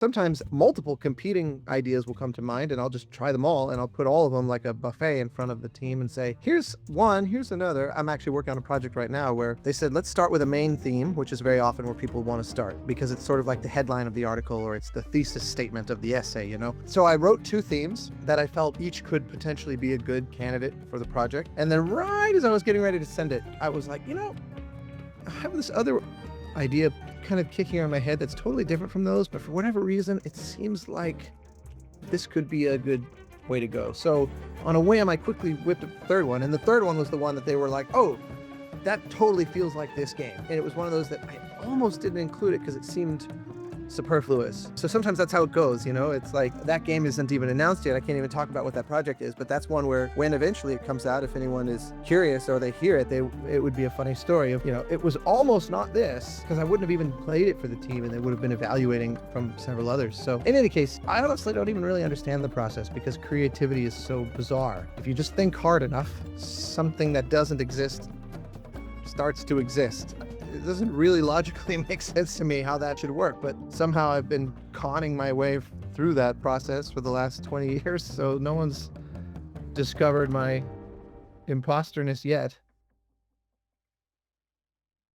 Sometimes multiple competing ideas will come to mind and I'll just try them all and I'll put all of them like a buffet in front of the team and say, here's one, here's another. I'm actually working on a project right now where they said, let's start with a main theme, which is very often where people want to start because it's sort of like the headline of the article or it's the thesis statement of the essay, you know? So I wrote 2 themes that I felt each could potentially be a good candidate for the project. And then right as I was getting ready to send it, I was like, I have this other idea kind of kicking around my head that's totally different from those, but for whatever reason, it seems like this could be a good way to go. So on a whim, I quickly whipped up the third one, and the third one was the one that they were like, oh, that totally feels like this game. And it was one of those that I almost didn't include it because it seemed superfluous. So sometimes that's how it goes, it's like that game isn't even announced yet. I can't even talk about what that project is, but that's one where when eventually it comes out, if anyone is curious or they hear it, it would be a funny story of, it was almost not this because I wouldn't have even played it for the team and they would have been evaluating from several others. So in any case, I honestly don't even really understand the process because creativity is so bizarre. If you just think hard enough, something that doesn't exist starts to exist. It doesn't really logically make sense to me how that should work, but somehow I've been conning my way through that process for the last 20 years, so no one's discovered my imposterness yet.